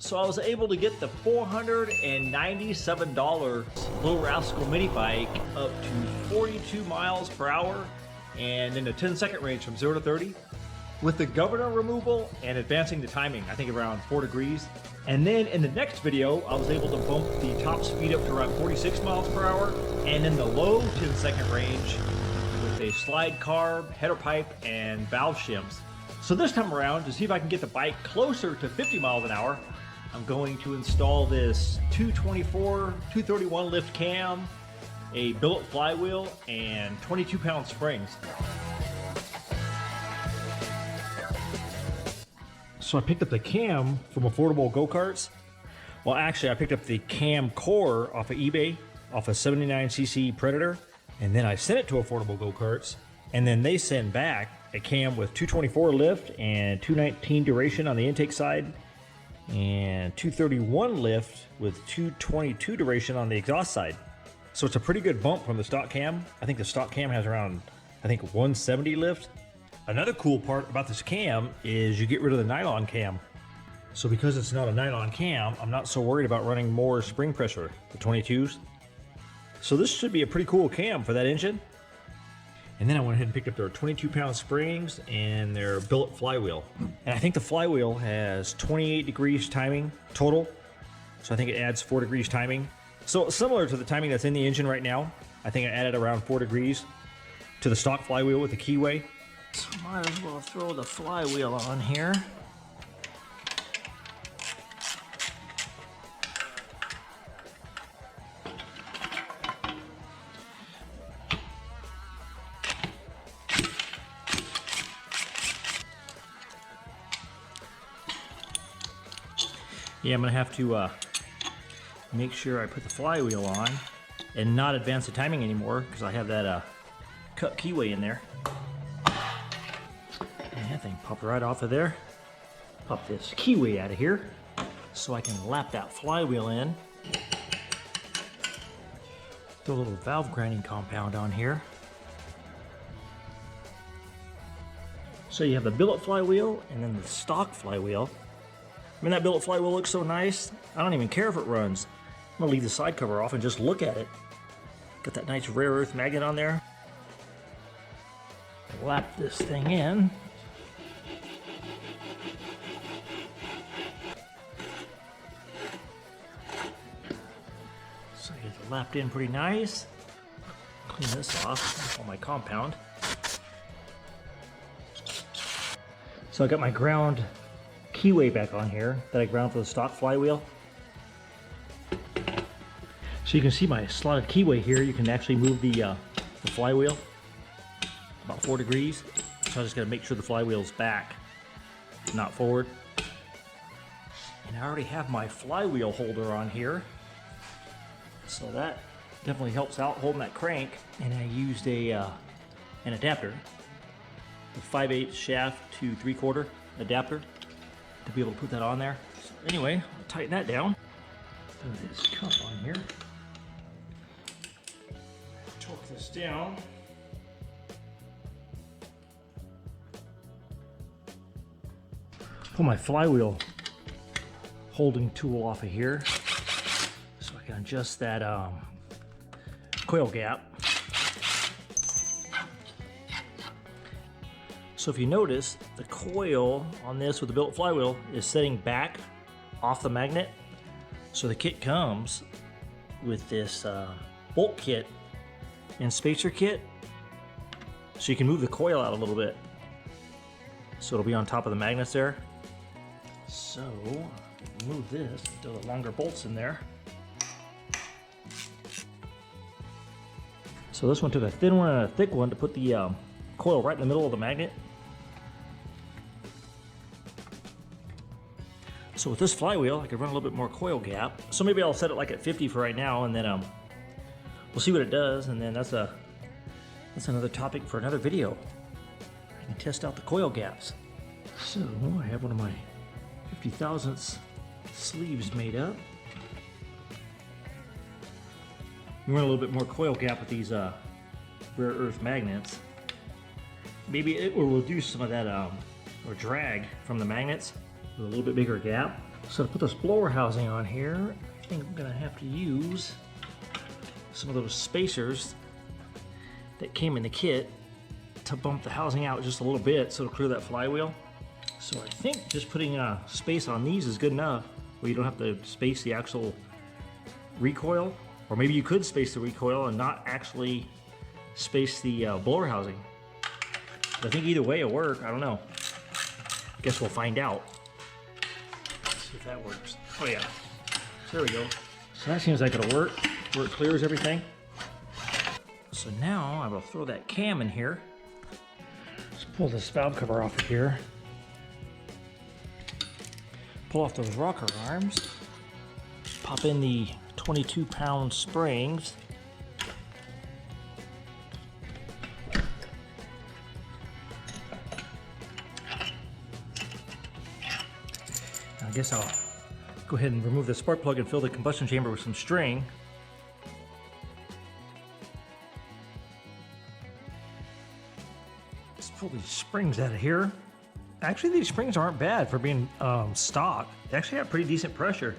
So I was able to get the $497 Little Rascal mini bike up to 42 miles per hour and in a 10-second range from 0 to 30 with the governor removal and advancing the timing, I think around 4 degrees. And then in the next video, I was able to bump the top speed up to around 46 miles per hour and in the low 10-second range with a slide carb, header pipe, and valve shims. So this time around, to see if I can get the bike closer to 50 miles an hour, I'm going to install this 224, 231 lift cam, a billet flywheel, and 22-pound springs. So I picked up the cam from Affordable Go-Karts. Well, actually, I picked up the cam core off of eBay, off a 79cc Predator, and then I sent it to Affordable Go-Karts, and then they send back a cam with 224 lift and 219 duration on the intake side, and 231 lift with 222 duration on the exhaust side. So it's a pretty good bump from the stock cam. I think the stock cam has around, 170 lift. Another cool part about this cam is you get rid of the nylon cam. So because it's not a nylon cam, I'm not so worried about running more spring pressure, the 22s. So this should be a pretty cool cam for that engine. And then I went ahead and picked up their 22-pound springs and their billet flywheel. And I think the flywheel has 28 degrees timing total. So I think it adds 4 degrees timing. So similar to the timing that's in the engine right now, I think I added around 4 degrees to the stock flywheel with the keyway. So might as well throw the flywheel on here. Yeah, I'm gonna have to make sure I put the flywheel on and not advance the timing anymore because I have that cut keyway in there. And that thing popped right off of there. Pop this keyway out of here so I can lap that flywheel in. Throw a little valve grinding compound on here. So you have the billet flywheel and then the stock flywheel. I mean, that billet flywheel looks so nice, I don't even care if it runs. I'm gonna leave the side cover off and just look at it. Got that nice rare earth magnet on there. Lap this thing in. So I get it lapped in pretty nice. Clean this off on my compound. So I got my ground keyway back on here that I ground for the stock flywheel. So you can see my slotted keyway here. You can actually move the flywheel about 4 degrees. So I just got to make sure the flywheel's back, not forward. And I already have my flywheel holder on here, so that definitely helps out holding that crank. And I used an adapter, a 5/8 shaft to 3/4 adapter, to be able to put that on there. So anyway, I'll tighten that down. Throw this cup on here. Torque this down. Pull my flywheel holding tool off of here so I can adjust that coil gap. So if you notice, the coil on this with the billet flywheel is setting back off the magnet. So the kit comes with this bolt kit and spacer kit. So you can move the coil out a little bit. So it'll be on top of the magnets there. So move this, throw the longer bolts in there. So this one took a thin one and a thick one to put the coil right in the middle of the magnet. So with this flywheel, I could run a little bit more coil gap. So maybe I'll set it like at 50 for right now, and then we'll see what it does. And then that's another topic for another video. I can test out the coil gaps. So I have one of my 50 thousandths sleeves made up. You run a little bit more coil gap with these rare earth magnets. Maybe it will reduce some of that or drag from the magnets with a little bit bigger gap. So to put this blower housing on here, I think I'm gonna have to use some of those spacers that came in the kit to bump the housing out just a little bit so it'll clear that flywheel. So I think just putting a space on these is good enough where you don't have to space the actual recoil, or maybe you could space the recoil and not actually space the blower housing. But I think either way it'll work. I don't know. I guess we'll find out. Let's see if that works. Oh yeah, so there we go. So that seems like it'll work where it clears everything. So now I will throw that cam in here. Let's pull this valve cover off of here. Pull off those rocker arms. Pop in the 22-pound springs. I guess I'll go ahead and remove the spark plug and fill the combustion chamber with some string. Let's pull these springs out of here. Actually, these springs aren't bad for being stock. They actually have pretty decent pressure.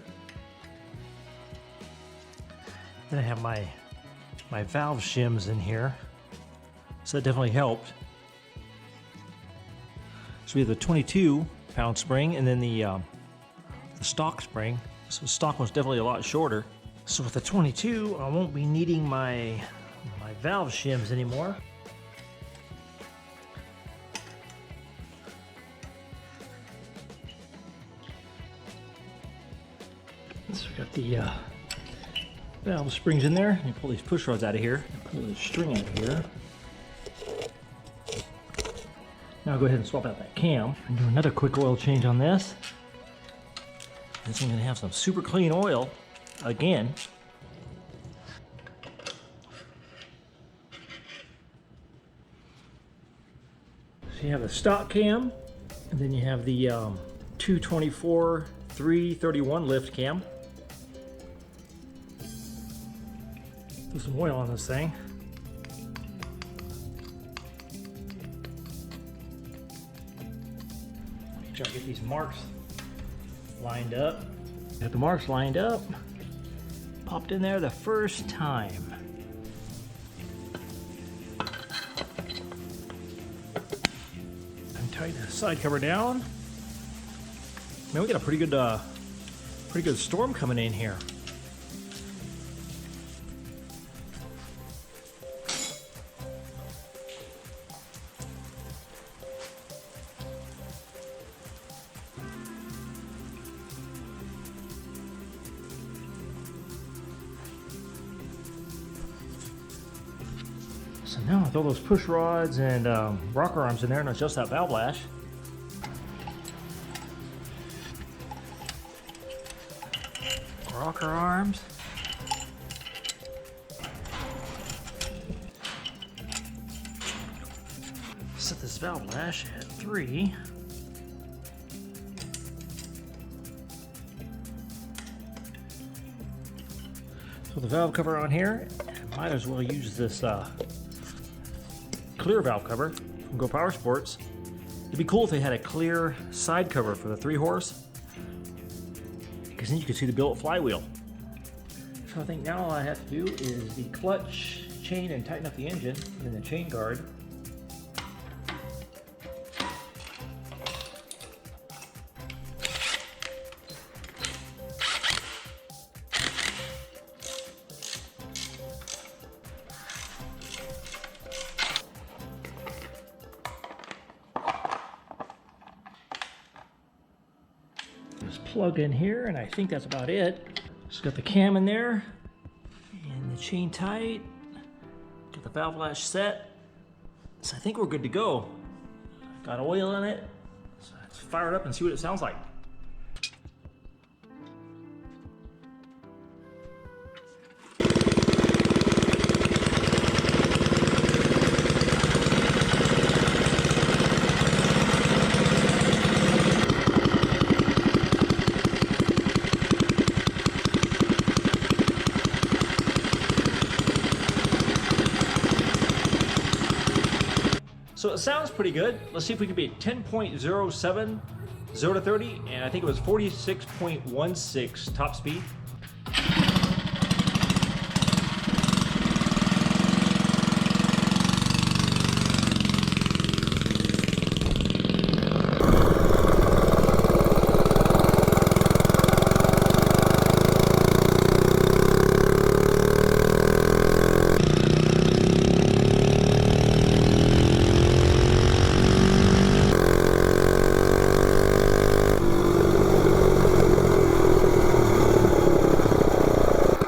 Then I have my valve shims in here, so that definitely helped. So we have the 22-pound spring and then the stock spring. So the stock one's definitely a lot shorter. So with the 22, I won't be needing my valve shims anymore. So we got the valve springs in there. You pull these push rods out of here. Pull this string out of here. Now I'll go ahead and swap out that cam and do another quick oil change on this. This is going to have some super clean oil again. So you have the stock cam, and then you have the 224 331 lift cam. Put some oil on this thing. Try to get these marks lined up. Got the marks lined up. Popped in there the first time. And tighten the side cover down. Man, we got a pretty good storm coming in here. So now with all those push rods and rocker arms in there and adjust that valve lash. Rocker arms. Set this valve lash at 3. So the valve cover on here, I might as well use this clear valve cover from Go Power Sports. It'd be cool if they had a clear side cover for the 3-horse, because then you can see the billet flywheel. So I think now all I have to do is the clutch, chain, and tighten up the engine, and then the chain guard. Plug in here, and I think that's about it. Just got the cam in there and the chain tight, got the valve lash set, so I think we're good to go. Got oil in it, so let's fire it up and see what it sounds like. So it sounds pretty good. Let's see if we can be at 10.07 0 to 30, and I think it was 46.16 top speed.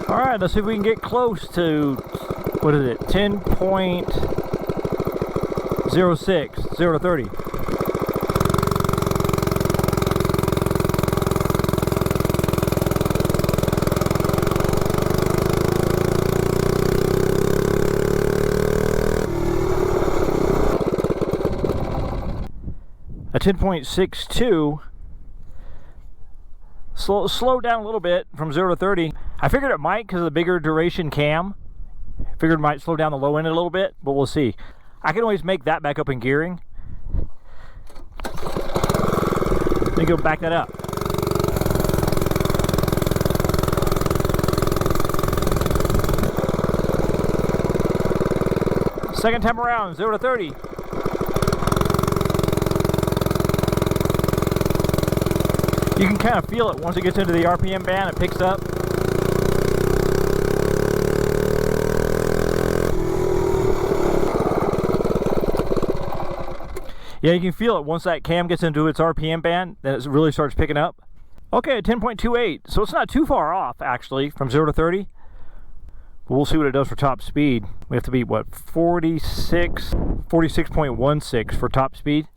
Alright, let's see if we can get close to, what is it, 10.06, 0 to 30. A 10.62. Slow down a little bit from 0 to 30. I figured it might because of the bigger duration cam. Figured it might slow down the low end a little bit, but we'll see. I can always make that back up in gearing. Let me go back that up. Second time around, 0 to 30. You can kind of feel it once it gets into the RPM band, it picks up. Yeah, you can feel it once that cam gets into its RPM band, then it really starts picking up. Okay, 10.28, so it's not too far off actually from 0 to 30. But we'll see what it does for top speed. We have to be, what, 46.16 for top speed.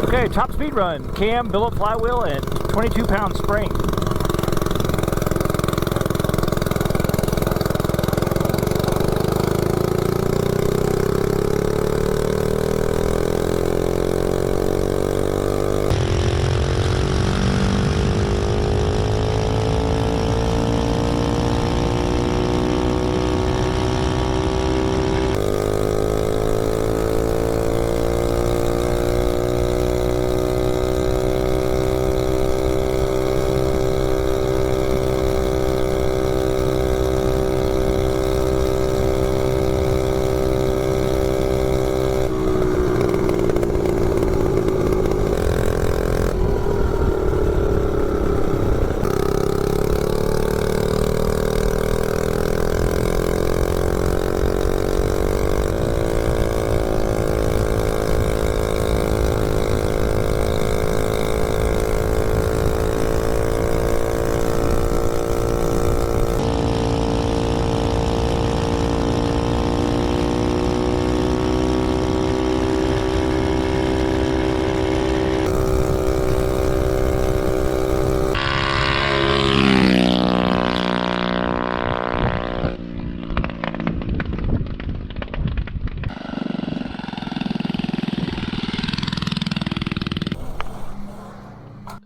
Okay, top speed run, cam, billet flywheel, and 22-pound spring.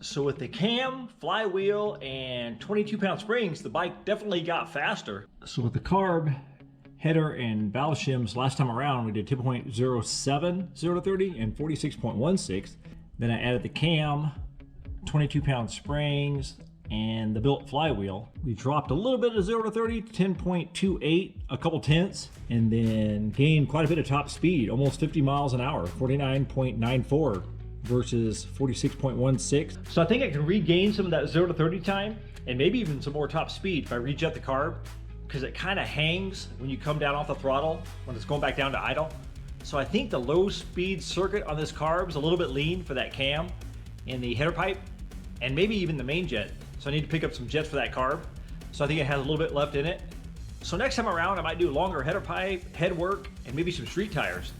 So with the cam, flywheel, and 22-pound springs, the bike definitely got faster. So with the carb, header, and valve shims, last time around we did 10.07, 0 to 30, and 46.16. Then I added the cam, 22-pound springs, and the billet flywheel. We dropped a little bit of 0 to 30 to 10.28, a couple tenths, and then gained quite a bit of top speed, almost 50 miles an hour, 49.94 versus 46.16. So I think I can regain some of that 0 to 30 time and maybe even some more top speed if I rejet the carb, because it kind of hangs when you come down off the throttle when it's going back down to idle. So I think the low speed circuit on this carb is a little bit lean for that cam and the header pipe, and maybe even the main jet. So I need to pick up some jets for that carb. So I think it has a little bit left in it. So next time around I might do longer header pipe, head work, and maybe some street tires.